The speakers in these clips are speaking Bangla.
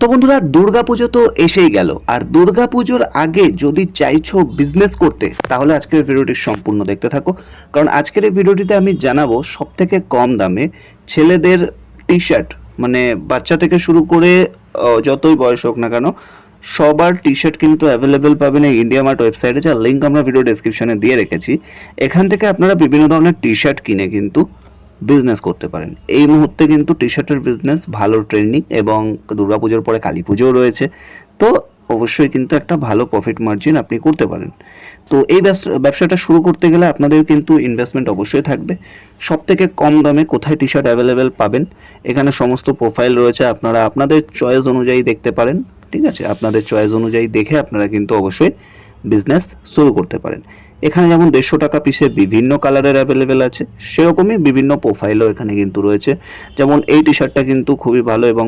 তো বন্ধুরা, দুর্গাপুজো তো এসেই গেল। আর দুর্গাপুজোর আগে যদি চাইছো বিজনেস করতে, তাহলে আজকের ভিডিওটি সম্পূর্ণ দেখতে থাকো। কারণ আজকের এই ভিডিওটিতে আমি জানাবো সবথেকে কম দামে ছেলেদের টি শার্ট, মানে বাচ্চা থেকে শুরু করে যতই বয়স হোক না কেন, সবার টি শার্ট কিন্তু অ্যাভেলেবেল পাবেন এই ইন্ডিয়া মার্ট ওয়েবসাইটে, যার লিঙ্ক আমরা ভিডিও ডেসক্রিপশনে দিয়ে রেখেছি। এখান থেকে আপনারা বিভিন্ন ধরনের টি শার্ট কিনে কিন্তু বিজনেস করতে পারেন। এই মুহূর্তে কিন্তু টি শার্টের বিজনেস ভালো ট্রেন্ডিং, এবং দুর্গাপুজোর পরে কালী পুজোও রয়েছে, তো অবশ্যই কিন্তু একটা ভালো প্রফিট মার্জিন আপনি করতে পারেন। তো এই ব্যবসাটা শুরু করতে গেলে আপনাদের কিন্তু ইনভেস্টমেন্ট অবশ্যই থাকবে। সব থেকে কম দামে কোথায় টি শার্ট অ্যাভেলেবেল পাবেন, এখানে সমস্ত প্রোফাইল রয়েছে, আপনারা আপনাদের চয়েস অনুযায়ী দেখতে পারেন। ঠিক আছে, আপনাদের চয়েস অনুযায়ী দেখে আপনারা কিন্তু অবশ্যই বিজনেস শুরু করতে পারেন। এখানে যেমন 150 টাকা পিসে বিভিন্ন কালারের অ্যাভেলেবেল আছে, সেরকমই বিভিন্ন প্রোফাইলও এখানে কিন্তু রয়েছে। যেমন এই টি শার্টটা কিন্তু খুবই ভালো এবং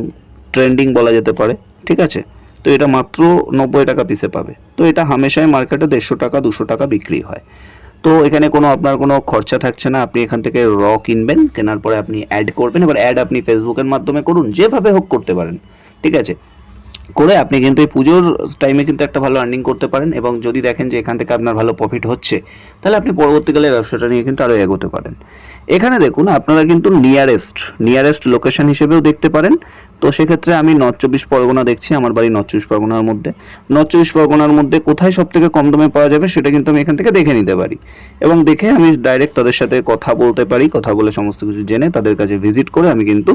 ট্রেন্ডিং বলা যেতে পারে। ঠিক আছে, তো এটা মাত্র 90 টাকা পিসে পাবে। তো এটা হামেশাই মার্কেটে 150 টাকা 200 টাকা বিক্রি হয়। তো এখানে আপনার কোনো খরচা থাকছে না। আপনি এখান থেকে কিনবেন, কেনার পরে আপনি অ্যাড করবেন। এবার অ্যাড আপনি ফেসবুকের মাধ্যমে করুন, যেভাবে হোক করতে পারেন। ঠিক আছে, করে আপনি কিন্তু এই পুজোর টাইমে কিন্তু একটা ভালো আর্নিং করতে পারেন। এবং যদি দেখেন যে এখান থেকে আপনার ভালো প্রফিট হচ্ছে, তাহলে আপনি পরবর্তীকালে ব্যবসাটা নিয়ে কিন্তু আরও এগোতে পারেন। এখানে দেখুন, আপনারা কিন্তু নিয়ারেস্ট লোকেশন হিসেবেও দেখতে পারেন। তো সেক্ষেত্রে আমি নর্থ 24 পরগনা দেখছি, আমার বাড়ি নর্থ 24 পরগনার মধ্যে। নর্থ 24 পরগনার মধ্যে কোথায় সব থেকে কম দামে পাওয়া যাবে সেটা কিন্তু আমি এখান থেকে দেখে নিতে পারি, এবং দেখে আমি ডাইরেক্ট তাদের সাথে কথা বলতে পারি। কথা বলে সমস্ত কিছু জেনে তাদের কাছে ভিজিট করে আমি কিন্তু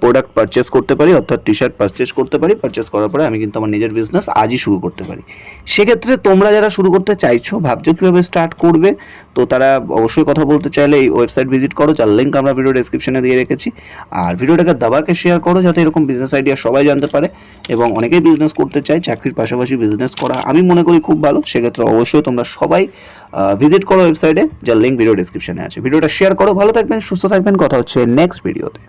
প্রোডাক্ট পারচেস করতে পারি, অর্থাৎ টি শার্ট পারচেস করতে পারি। পারচেস করার পরে আমি কিন্তু আমার নিজের বিজনেস আজই শুরু করতে পারি। সেক্ষেত্রে তোমরা যারা শুরু করতে চাইছো, ভাবছো কীভাবে স্টার্ট করবে, তো তারা অবশ্যই কথা বলতে চাইলে এই ওয়েবসাইট ভিজিট করো, যার লিঙ্ক আমরা ভিডিও ডেসক্রিপশনে দিয়ে রেখেছি। আর ভিডিওটাকে দাবাকে শেয়ার করো, যাতে এরকম বিজনেস আইডিয়া সবাই জানতে পারে। এবং অনেকেই বিজনেস করতে চায়, চাকরির পাশাপাশি বিজনেস করা আমি মনে করি খুব ভালো। সেক্ষেত্রে অবশ্যই তোমরা সবাই ভিজিট করো ওয়েবসাইটে, যার লিঙ্ক ভিডিও ডেসক্রিপশনে আছে। ভিডিওটা শেয়ার করো। ভালো থাকবেন, সুস্থ থাকবেন, কথা হচ্ছে নেক্সট ভিডিওতে।